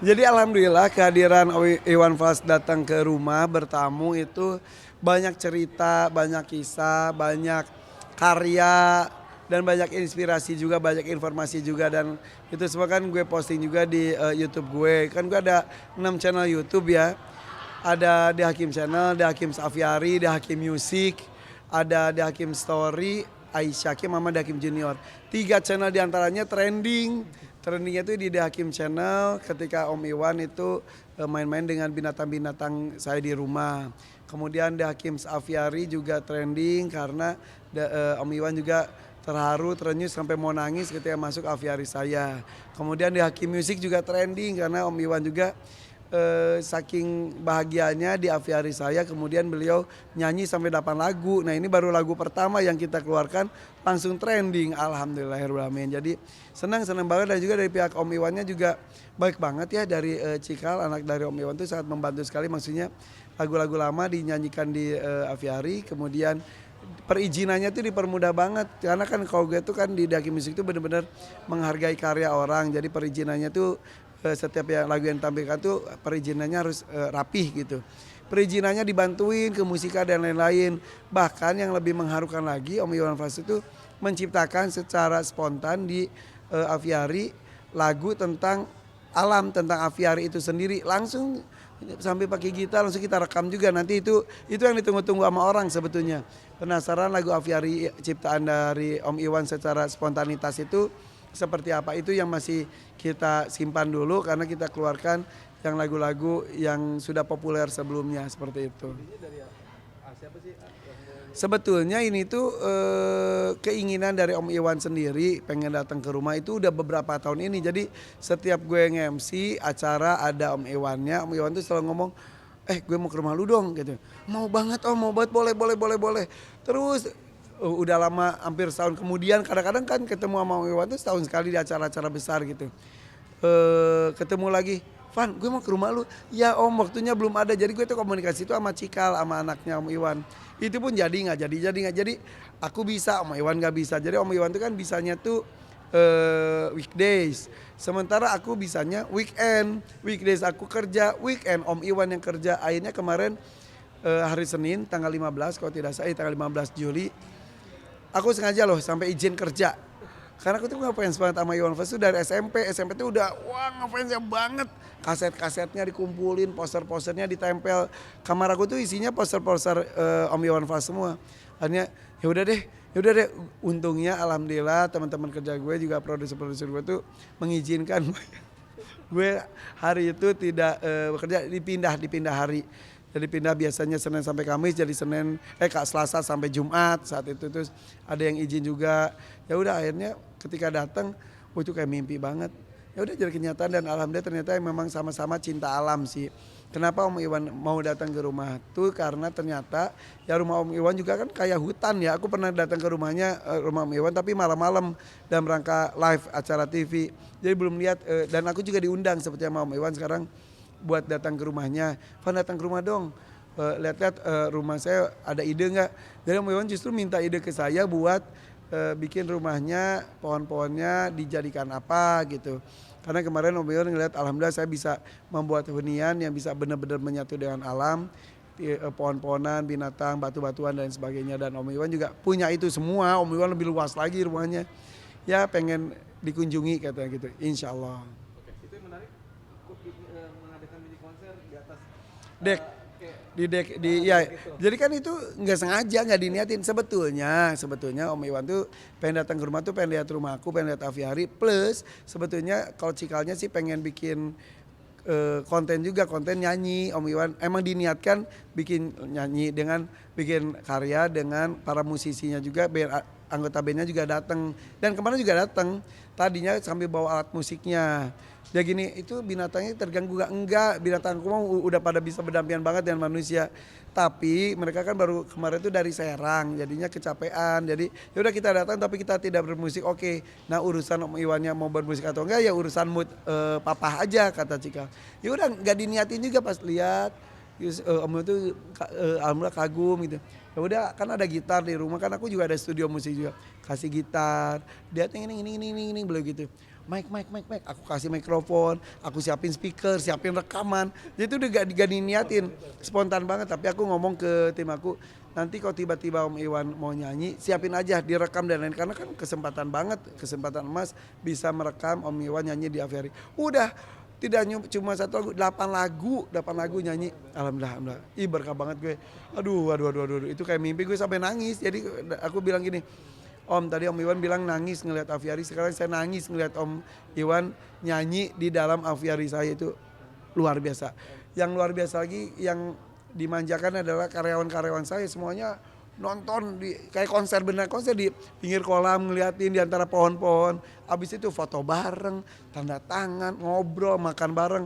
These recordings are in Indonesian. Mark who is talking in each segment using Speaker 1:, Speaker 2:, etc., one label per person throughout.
Speaker 1: Jadi alhamdulillah kehadiran Iwan Fals datang ke rumah bertamu itu banyak cerita, banyak kisah, banyak karya dan banyak inspirasi juga, banyak informasi juga dan itu semua kan gue posting juga di YouTube gue. Kan gue ada 6 channel YouTube ya. Ada The Hakim Channel, The Hakim Safiari, The Hakim Music, ada The Hakim Story, Aisyah Hakim sama The Hakim Junior. 3 channel diantaranya trending. Trendingnya itu di The Hakim Channel ketika Om Iwan itu main-main dengan binatang-binatang saya di rumah. Kemudian The Hakim Safiari juga trending karena Om Iwan juga terharu, terenyuh sampai mau nangis ketika masuk aviari saya. Kemudian The Hakim Music juga trending karena Om Iwan juga saking bahagianya di aviari saya, kemudian beliau nyanyi sampai 8 lagu. Nah ini baru lagu pertama yang kita keluarkan langsung trending, alhamdulillahirrahmanirrahim. Jadi senang banget dan juga dari pihak Om Iwannya juga baik banget ya dari Cikal, anak dari Om Iwan itu sangat membantu sekali. Maksudnya lagu-lagu lama dinyanyikan di aviari, kemudian perizinannya tuh dipermudah banget karena kan kalau gue tuh kan di Daki Musik itu benar-benar menghargai karya orang, jadi perizinannya tuh setiap yang lagu yang ditampilkan tuh perizinannya harus rapih gitu. Perizinannya dibantuin ke musika dan lain-lain. Bahkan yang lebih mengharukan lagi Om Iwan Fals itu menciptakan secara spontan di aviari lagu tentang alam, tentang aviari itu sendiri langsung sampai pakai gitar langsung kita rekam juga. Nanti itu yang ditunggu-tunggu sama orang sebetulnya. Penasaran lagu aviari ciptaan dari Om Iwan secara spontanitas itu seperti apa, itu yang masih kita simpan dulu karena kita keluarkan yang lagu-lagu yang sudah populer sebelumnya seperti itu. Sebetulnya ini tuh keinginan dari Om Iwan sendiri pengen datang ke rumah itu udah beberapa tahun ini. Jadi setiap gue nge-MC acara ada Om Iwannya, Om Iwan tuh selalu ngomong, gue mau ke rumah lu dong gitu. Mau banget Om, mau banget, boleh. Terus udah lama hampir setahun kemudian kadang-kadang kan ketemu sama Om Iwan tuh setahun sekali di acara-acara besar gitu. Ketemu lagi, Van gue mau ke rumah lu. Ya Om, waktunya belum ada. Jadi gue tuh komunikasi itu sama Cikal, sama anaknya Om Iwan. Itu pun jadi nggak jadi. Aku bisa, Om Iwan nggak bisa. Jadi Om Iwan tuh kan bisanya tuh weekdays. Sementara aku bisanya weekend. Weekdays aku kerja, weekend Om Iwan yang kerja. Akhirnya kemarin hari Senin tanggal 15 kalau tidak salah, tanggal 15 Juli. Aku sengaja loh sampai izin kerja. Karena aku tuh ngefans banget sama Iwan Fals tuh dari SMP. SMP tuh udah wah ngefansnya banget. Kaset-kasetnya dikumpulin, poster-posternya ditempel. Kamar aku tuh isinya poster-poster Om Iwan Fals semua. Akhirnya ya udah deh. Untungnya alhamdulillah teman-teman kerja gue juga produser-produser gue tuh mengizinkan gue hari itu tidak bekerja, dipindah hari. Jadi pindah biasanya Senin sampai Kamis jadi Selasa sampai Jumat saat itu. Terus ada yang izin juga. Ya udah akhirnya ketika datang itu kayak mimpi banget. Ya udah jadi kenyataan dan alhamdulillah ternyata memang sama-sama cinta alam sih. Kenapa Om Iwan mau datang ke rumah tuh karena ternyata ya rumah Om Iwan juga kan kayak hutan ya. Aku pernah datang ke rumahnya, rumah Om Iwan tapi malam-malam dalam rangka live acara TV. Jadi belum lihat dan aku juga diundang seperti sama Om Iwan sekarang buat datang ke rumahnya. Van datang ke rumah dong, lihat-lihat rumah saya ada ide nggak. Jadi Om Iwan justru minta ide ke saya buat bikin rumahnya, pohon-pohonnya dijadikan apa gitu. Karena kemarin Om Iwan ngeliat alhamdulillah saya bisa membuat hunian yang bisa benar-benar menyatu dengan alam, pohon-pohonan, binatang, batu-batuan dan sebagainya. Dan Om Iwan juga punya itu semua. Om Iwan lebih luas lagi rumahnya. Ya pengen dikunjungi katanya gitu, insya Allah.
Speaker 2: Itu yang menarik, mengadakan mini konser di atas
Speaker 1: Dek ya gitu. Jadi kan itu nggak sengaja, nggak diniatin sebetulnya Om Iwan tuh pengen datang ke rumah tuh pengen lihat rumah aku, pengen lihat aviari, plus sebetulnya kalau Cikalnya sih pengen bikin konten juga, konten nyanyi. Om Iwan emang diniatkan bikin nyanyi dengan bikin karya dengan para musisinya juga, biar anggota bandnya juga datang. Dan kemarin juga datang, tadinya sambil bawa alat musiknya. Ya gini, itu binatangnya terganggu gak? Enggak, binatangku mau udah pada bisa berdampingan banget dengan manusia. Tapi mereka kan baru kemarin tuh dari Serang, jadinya kecapean. Jadi ya udah kita datang tapi kita tidak bermusik. Oke. Nah, urusan Om Iwannya mau bermusik atau enggak ya urusan mood papa aja kata Cika. Ya udah enggak diniatin juga pas lihat. Om itu alhamdulillah kagum gitu. Ya udah kan ada gitar di rumah, kan aku juga ada studio musik juga. Kasih gitar. Dia ini beliau gitu. mic, aku kasih mikrofon, aku siapin speaker, siapin rekaman. Jadi itu udah gak diniatin, spontan banget. Tapi aku ngomong ke tim aku, nanti kalau tiba-tiba Om Iwan mau nyanyi, siapin aja direkam dan lain, karena kan kesempatan banget, kesempatan emas bisa merekam Om Iwan nyanyi di Aviary. Udah, tidak cuma satu lagu, 8 lagu nyanyi. Alhamdulillah. Ih, berkah banget gue. Aduh, itu kayak mimpi, gue sampai nangis. Jadi aku bilang gini, Om, tadi Om Iwan bilang nangis ngelihat Aviary, sekarang saya nangis ngelihat Om Iwan nyanyi di dalam Aviary saya, itu luar biasa. Yang luar biasa lagi, yang dimanjakan adalah karyawan-karyawan saya semuanya nonton di kayak konser, benar konser di pinggir kolam, ngeliatin di antara pohon-pohon. Abis itu foto bareng, tanda tangan, ngobrol, makan bareng.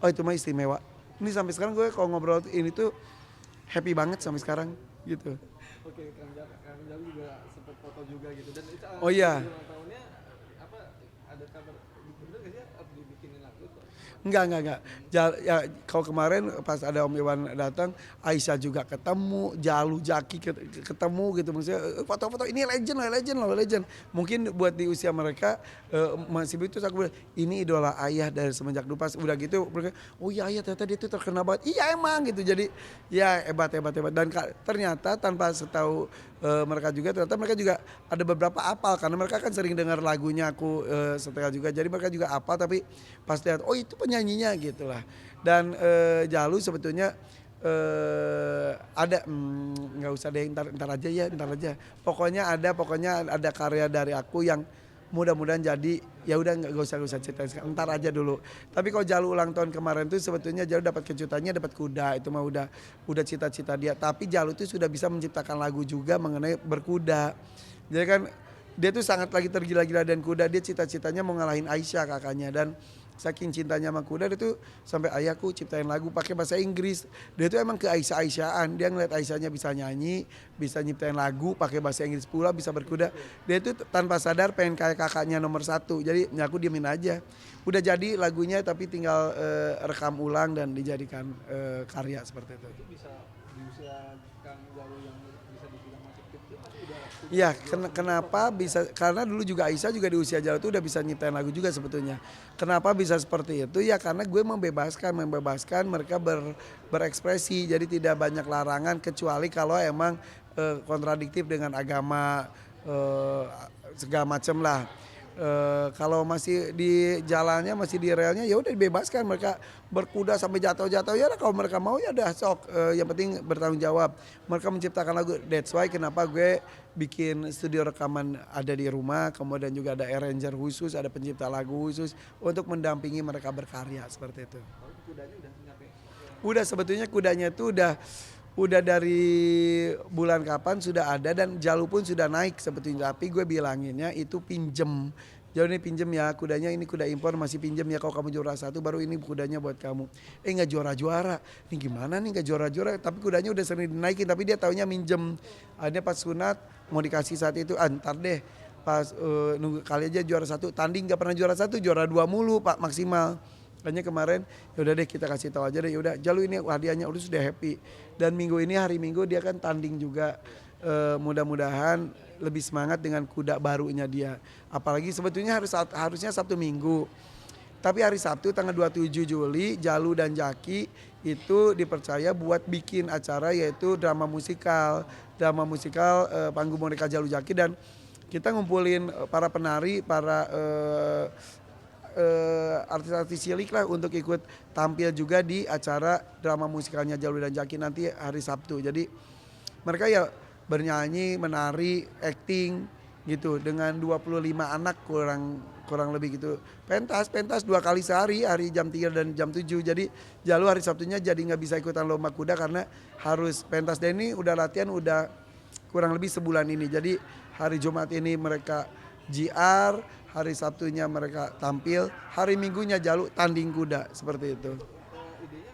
Speaker 1: Oh, itu mah istimewa. Ini sampai sekarang gue kalau ngobrol ini tuh happy banget sampai sekarang gitu.
Speaker 2: Oke, Kang Jalu juga sempat foto juga gitu, dan itu
Speaker 1: Oh iya.
Speaker 2: ulang tahunnya apa, ada kabar bener gak sih harus dibikinin lagu tuh?
Speaker 1: Enggak. Ya, kalau kemarin pas ada Om Iwan datang, Aisyah juga ketemu, Jalu, Jaki ketemu gitu, maksudnya foto-foto ini legend. Mungkin buat di usia mereka masih begitu, aku bilang ini idola ayah dari semenjak Dupas. Udah gitu mereka, oh iya ayah ternyata dia tuh terkenal banget. Iya emang gitu. Jadi ya hebat. Dan ternyata tanpa setahu mereka juga, ternyata mereka juga ada beberapa apal, karena mereka kan sering dengar lagunya aku setel juga. Jadi mereka juga apal, tapi pas lihat oh itu penyanyinya gitulah. Dan Jalu sebetulnya ada nggak usah deh, ntar aja. Pokoknya ada karya dari aku yang mudah-mudahan jadi, ya udah nggak usah ceritain sekarang, ntar aja dulu. Tapi kalau Jalu ulang tahun kemarin tuh sebetulnya Jalu dapat kejutannya, dapat kuda. Itu mah udah cita-cita dia. Tapi Jalu tuh sudah bisa menciptakan lagu juga mengenai berkuda. Jadi kan dia tuh sangat lagi tergila-gila dan kuda. Dia cita-citanya mau ngalahin Aisyah kakaknya, dan saking cintanya sama kuda dia tuh sampai ayahku ciptain lagu pakai bahasa Inggris. Dia tuh emang ke Aisyah-Aisyahan, dia ngeliat Aisyahnya bisa nyanyi, bisa nyiptain lagu pakai bahasa Inggris pula, bisa berkuda. Dia tuh tanpa sadar pengen kayak kakaknya nomor 1. Jadi aku diemin aja. Udah jadi lagunya, tapi tinggal rekam ulang dan dijadikan karya seperti itu.
Speaker 2: Itu bisa di usia Kang Jalu yang bisa dibilang masih kecil, tapi udah
Speaker 1: Iya, kenapa bisa? Karena dulu juga Aisyah juga di usia Jalu tuh udah bisa nyiptain lagu juga sebetulnya. Kenapa bisa seperti itu? Ya karena gue membebaskan mereka berekspresi. Jadi tidak banyak larangan, kecuali kalau emang kontradiktif dengan agama, segala macem lah. Kalau masih di jalannya, masih di relnya, ya udah dibebaskan mereka berkuda sampai jatuh ya udah, kalau mereka mau ya udah sok, yang penting bertanggung jawab. Mereka menciptakan lagu, that's why kenapa gue bikin studio rekaman ada di rumah, kemudian juga ada arranger khusus, ada pencipta lagu khusus untuk mendampingi mereka berkarya seperti itu.
Speaker 2: kalau kudanya udah nyampe.
Speaker 1: Udah, sebetulnya kudanya tuh udah dari bulan kapan sudah ada, dan Jalu pun sudah naik sebetulnya, tapi gue bilanginnya itu pinjem. Jalu ini pinjem ya kudanya, ini kuda impor masih pinjem ya, kalau kamu juara 1 baru ini kudanya buat kamu. Nggak juara-juara, ini gimana nih nggak juara-juara, tapi kudanya udah sering dinaikin, tapi dia taunya minjem. Akhirnya pas sunat mau dikasih saat itu, ntar deh pas nunggu kali aja juara 1, tanding nggak pernah juara 1, juara 2 mulu Pak maksimal. Makanya kemarin yaudah deh kita kasih tahu aja deh, yaudah Jalu ini hadiahnya, udah sudah happy. Dan minggu ini hari Minggu dia kan tanding juga, mudah-mudahan lebih semangat dengan kuda barunya dia. Apalagi sebetulnya harusnya Sabtu Minggu, tapi hari Sabtu tanggal 27 Juli Jalu dan Jaki itu dipercaya buat bikin acara, yaitu drama musikal Panggung Boneka Jalu Jaki, dan kita ngumpulin para penari, para artis-artis cilik lah untuk ikut tampil juga di acara drama musikalnya Jalu dan Jaki nanti hari Sabtu. Jadi mereka ya bernyanyi, menari, acting gitu dengan 25 anak kurang lebih gitu. Pentas 2 kali sehari, hari jam 3 dan jam 7. Jadi Jalu hari Sabtunya jadi nggak bisa ikutan lomba kuda karena harus pentas, dan ini udah latihan udah kurang lebih sebulan ini. Jadi hari Jumat ini mereka JR, hari Sabtunya mereka tampil, hari Minggunya Jalu tanding kuda, seperti itu.
Speaker 2: Idenya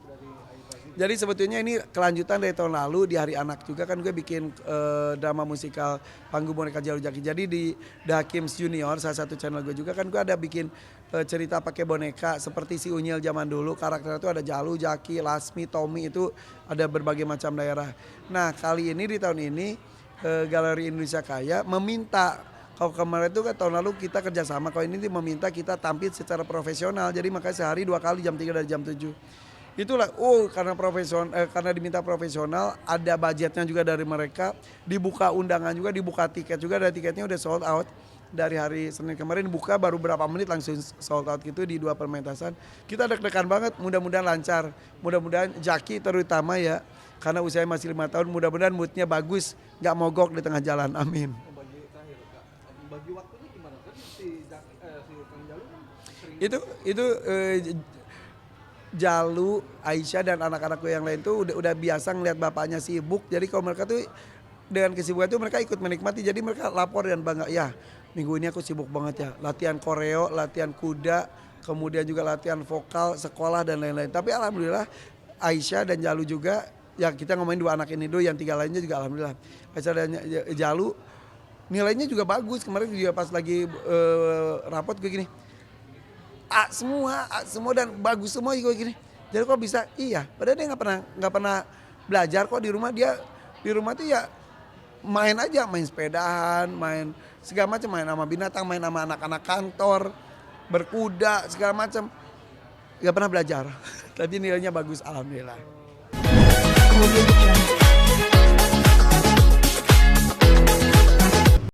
Speaker 2: dari Aisyah juga.
Speaker 1: Jadi sebetulnya ini kelanjutan dari tahun lalu, di Hari Anak juga kan gue bikin drama musikal Panggung Boneka Jalu Jaki. Jadi di The Hakims Junior, salah satu channel gue juga kan gue ada bikin cerita pakai boneka seperti si Unyil zaman dulu. Karakter itu ada Jalu, Jaki, Lasmi, Tommy, itu ada berbagai macam daerah. Nah kali ini di tahun ini Galeri Indonesia Kaya meminta Kalau kemarin itu kan tahun lalu kita kerjasama, kalau ini meminta kita tampil secara profesional, jadi makanya sehari 2 kali jam 3 dan jam 7. Itulah, karena karena diminta profesional, ada budgetnya juga dari mereka, dibuka undangan juga, dibuka tiket juga, dan tiketnya udah sold out. Dari hari Senin kemarin buka baru berapa menit langsung sold out gitu di 2 pementasan. Kita deg-degan banget, mudah-mudahan lancar. Mudah-mudahan Jaki terutama ya, karena usianya masih 5 tahun, mudah-mudahan moodnya bagus, nggak mogok di tengah jalan, amin.
Speaker 2: Bagi terakhir Kak, bagi waktunya gimana kan si Kang Jalu kan sering
Speaker 1: Itu Jalu, Aisyah dan anak-anakku yang lain tuh udah biasa ngeliat bapaknya sibuk. Jadi kalau mereka tuh dengan kesibukan itu mereka ikut menikmati. Jadi mereka lapor dan bangga, ya minggu ini aku sibuk banget ya. Latihan koreo, latihan kuda, kemudian juga latihan vokal, sekolah dan lain-lain. Tapi alhamdulillah Aisyah dan Jalu juga, ya kita ngomongin 2 anak ini dulu, yang 3 lainnya juga alhamdulillah. Aisyah dan Jalu nilainya juga bagus. Kemarin juga pas lagi rapot gue gini, A semua dan bagus semua juga gini. Jadi kok bisa? Iya, padahal dia nggak pernah belajar kok di rumah. Dia di rumah tuh ya main aja, main sepedahan, main segala macam, main sama binatang, main sama anak-anak kantor, berkuda segala macam. Nggak pernah belajar. Tapi nilainya bagus, alhamdulillah.
Speaker 3: Kemudian